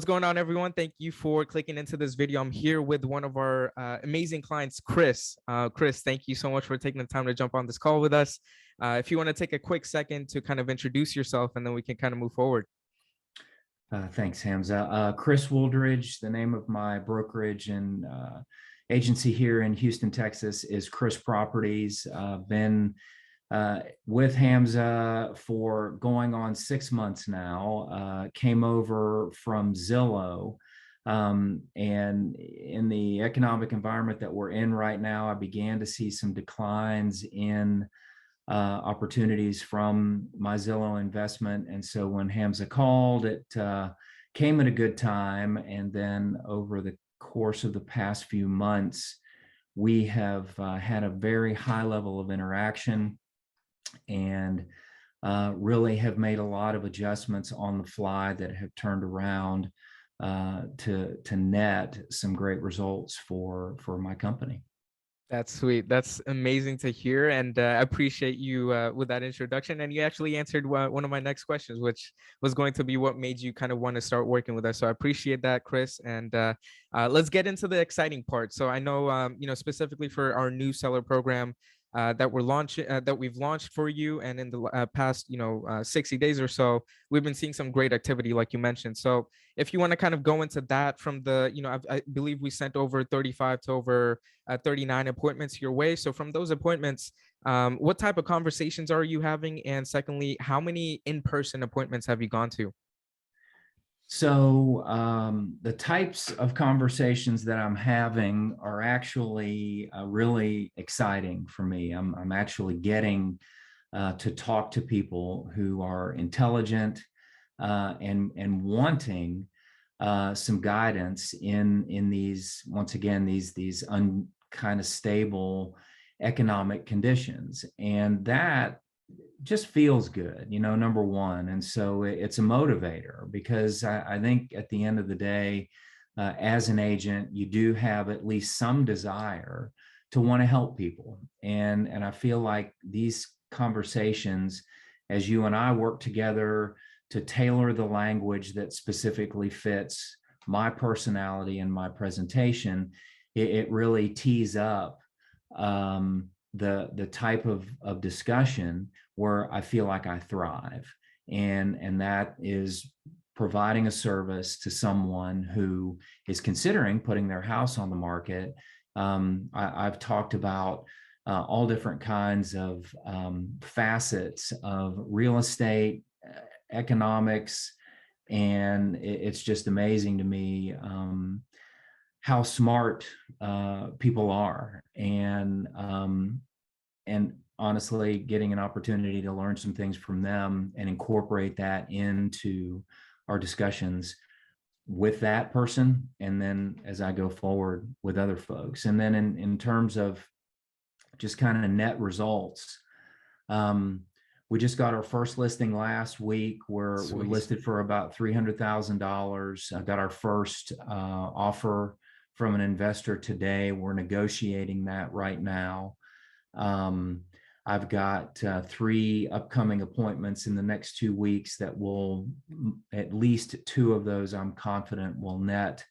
going on, everyone? Thank you for clicking into this video. I'm here with one of our amazing clients, Chris. Chris, thank you so much for taking the time to jump on this call with us. If you want to take a quick second to kind of introduce yourself, and then we can kind of move forward. Thanks, Hamza. Chris Wooldridge, the name of my brokerage and agency here in Houston, Texas is Chris Properties. Been with Hamza for going on 6 months now. Came over from Zillow. And in the economic environment that we're in right now, I began to see some declines in opportunities from my Zillow investment. And so when Hamza called, it came at a good time. And then over the course of the past few months, we have had a very high level of interaction and really have made a lot of adjustments on the fly that have turned around to net some great results for my company. That's sweet. That's amazing to hear. And I appreciate you with that introduction. And you actually answered one of my next questions, which was going to be what made you kind of want to start working with us. So I appreciate that, Chris. And let's get into the exciting part. So I know, specifically for our new seller program, that we've launched for you, and in the past 60 days or so, we've been seeing some great activity like you mentioned. So if you want to kind of go into that from the I believe we sent over 35 to over 39 appointments your way. So from those appointments, what type of conversations are you having, and secondly, how many in-person appointments have you gone to? So the types of conversations that I'm having are actually really exciting for me. I'm actually getting to talk to people who are intelligent and wanting some guidance in these, once again, these kind of stable economic conditions, and that just feels good, number one. And so it's a motivator, because I think at the end of the day, as an agent, you do have at least some desire to want to help people. And I feel like these conversations, as you and I work together to tailor the language that specifically fits my personality and my presentation, it really tees up the type of discussion where I feel like I thrive. And that is providing a service to someone who is considering putting their house on the market. I've talked about all different kinds of facets of real estate, economics, and it's just amazing to me how smart people are, and honestly, getting an opportunity to learn some things from them and incorporate that into our discussions with that person, and then as I go forward with other folks. And then in terms of just kind of net results, we just got our first listing last week. We're listed for about $300,000. I got our first offer from an investor today. We're negotiating that right now. I've got 3 upcoming appointments in the next 2 weeks that will, at least 2 of those I'm confident will net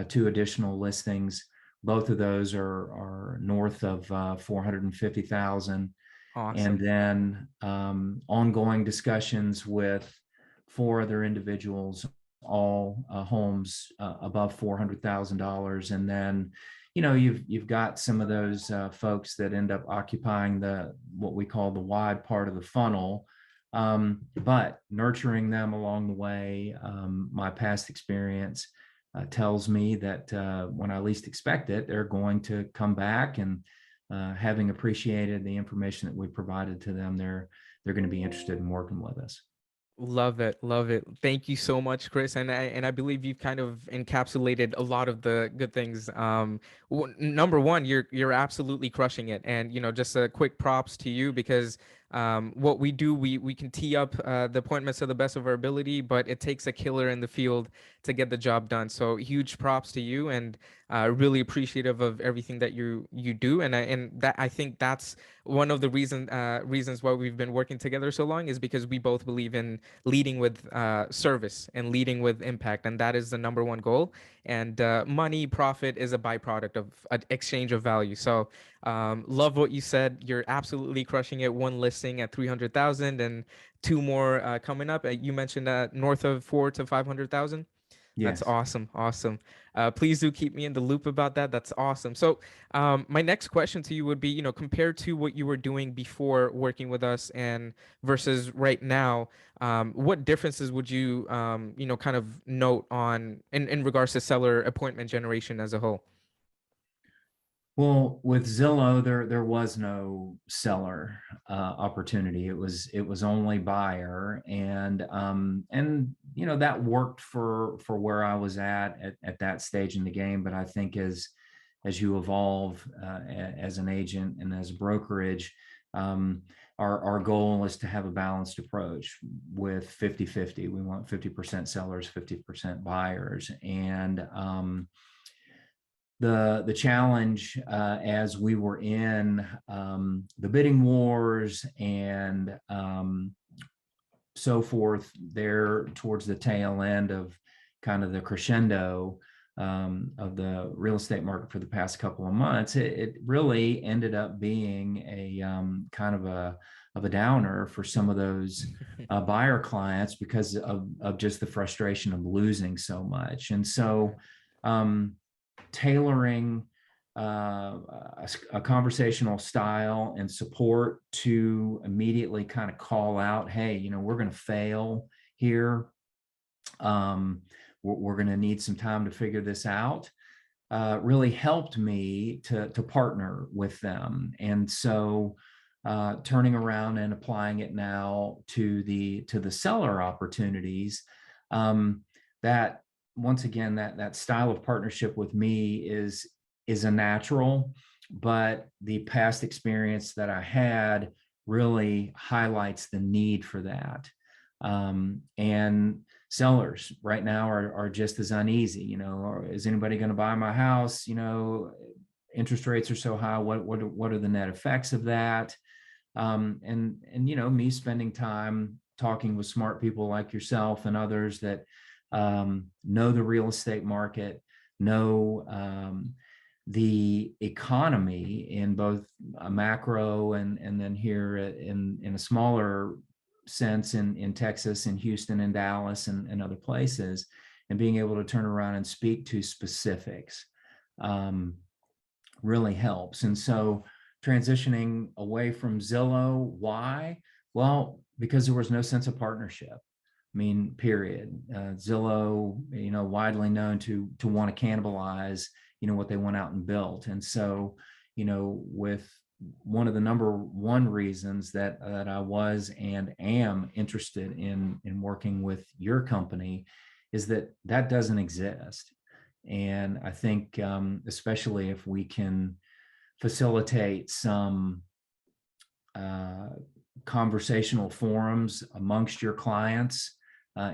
2 additional listings. Both of those are north of 450,000. Awesome. And then ongoing discussions with 4 other individuals, all homes above $400,000. And then you've got some of those folks that end up occupying what we call the wide part of the funnel, but nurturing them along the way. My past experience tells me that when I least expect it, they're going to come back, and having appreciated the information that we provided to them, they're going to be interested in working with us. Love it. Love it. Thank you so much, Chris. And I believe you've kind of encapsulated a lot of the good things. Number one, you're absolutely crushing it. And, just a quick props to you, because what we do, we can tee up the appointments to the best of our ability, but it takes a killer in the field to get the job done. So huge props to you, and really appreciative of everything that you do. And that, I think that's one of the reasons why we've been working together so long, is because we both believe in leading with service and leading with impact, and that is the number one goal. And money, profit is a byproduct of an exchange of value. So love what you said. You're absolutely crushing it. One listing at 300,000 and two more coming up. You mentioned north of 4 to 500,000. That's Yes. awesome. Awesome. Please do keep me in the loop about that. That's awesome. So, my next question to you would be, compared to what you were doing before working with us and versus right now, what differences would you, kind of note on in regards to seller appointment generation as a whole? Well, with Zillow, there was no seller opportunity. It was only buyer, and that worked for where I was at that stage in the game. But I think as you evolve as an agent and as a brokerage, um, our goal is to have a balanced approach with 50-50. We want 50% sellers, 50% buyers, and the challenge as we were in the bidding wars and so forth there towards the tail end of kind of the crescendo of the real estate market for the past couple of months, it really ended up being a kind of a downer for some of those buyer clients because of just the frustration of losing so much. And so um, tailoring a conversational style and support to immediately kind of call out, hey, we're going to fail here. We're going to need some time to figure this out. Really helped me to partner with them. And so turning around and applying it now to the seller opportunities, that once again, that style of partnership with me is a natural, but the past experience that I had really highlights the need for that. And sellers right now are just as uneasy. Or is anybody going to buy my house? Interest rates are so high. What are the net effects of that? And me spending time talking with smart people like yourself and others that know the real estate market, know the economy in both a macro and then here in a smaller sense in Texas, in Houston and Dallas and other places, and being able to turn around and speak to specifics really helps. And so transitioning away from Zillow, why? Well, because there was no sense of partnership. I mean, period. Zillow, widely known to want to cannibalize, what they went out and built. And so, with one of the number one reasons that I was and am interested in working with your company is that doesn't exist. And I think, especially if we can facilitate some conversational forums amongst your clients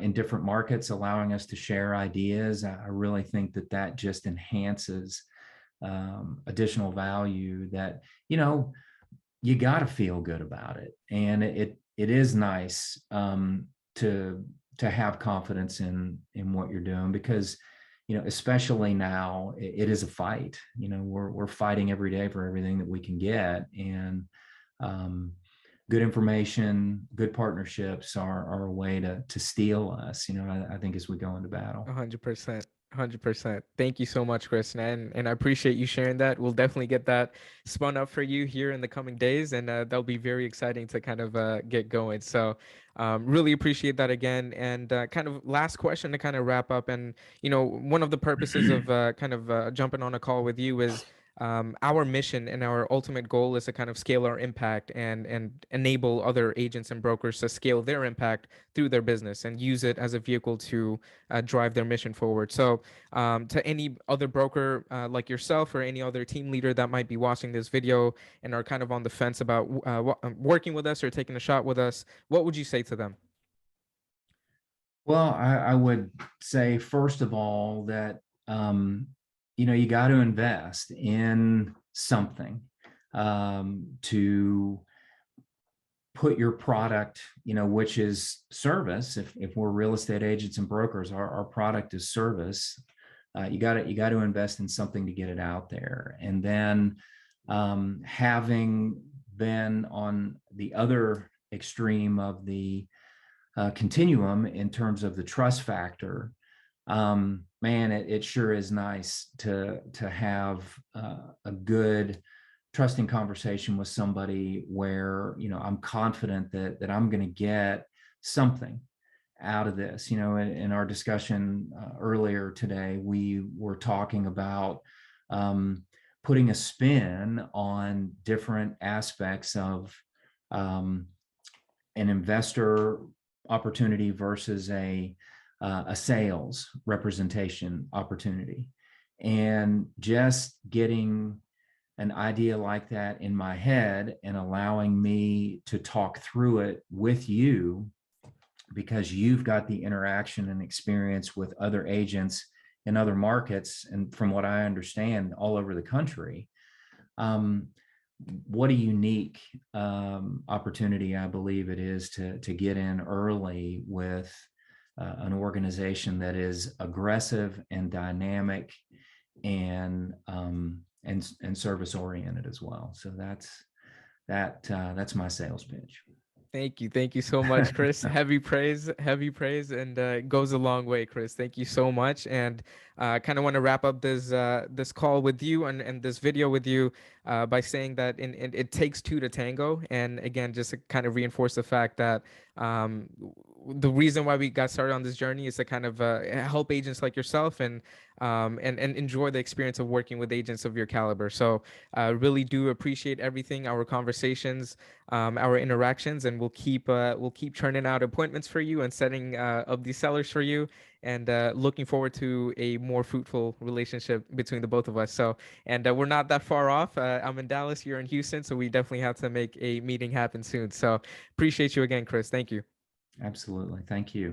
in different markets, allowing us to share ideas, I really think that just enhances additional value that, you got to feel good about it. And it is nice to have confidence in what you're doing, because especially now, it is a fight. We're fighting every day for everything that we can get, and good information, good partnerships are a way to steal us. I think as we go into battle. 100%. 100%. Thank you so much, Chris. And I appreciate you sharing that. We'll definitely get that spun up for you here in the coming days. And that'll be very exciting to kind of get going. So, really appreciate that again. And kind of last question to kind of wrap up. And, one of the purposes of kind of jumping on a call with you is our mission and our ultimate goal is to kind of scale our impact and enable other agents and brokers to scale their impact through their business and use it as a vehicle to drive their mission forward. So to any other broker like yourself or any other team leader that might be watching this video and are kind of on the fence about working with us or taking a shot with us, what would you say to them? Well, I would say, first of all, that, you got to invest in something to put your product, which is service. If we're real estate agents and brokers, our product is service. You got to invest in something to get it out there. And then having been on the other extreme of the continuum in terms of the trust factor, man, it sure is nice to have a good trusting conversation with somebody where I'm confident that I'm going to get something out of this. In our discussion earlier today, we were talking about putting a spin on different aspects of an investor opportunity versus a sales representation opportunity, and just getting an idea like that in my head and allowing me to talk through it with you, because you've got the interaction and experience with other agents in other markets, and from what I understand, all over the country. What a unique opportunity I believe it is to get in early with an organization that is aggressive and dynamic and service oriented as well. So that's my sales pitch. Thank you. Thank you so much, Chris. Heavy praise, and it goes a long way, Chris. Thank you so much. And I kind of want to wrap up this call with you and this video with you by saying that it takes two to tango. And again, just to kind of reinforce the fact that the reason why we got started on this journey is to kind of help agents like yourself and enjoy the experience of working with agents of your caliber. So really do appreciate everything, our conversations, our interactions, and we'll keep churning out appointments for you and setting up these sellers for you, and looking forward to a more fruitful relationship between the both of us. So, and we're not that far off. I'm in Dallas, you're in Houston, so we definitely have to make a meeting happen soon. So appreciate you again, Chris. Thank you. Absolutely. Thank you.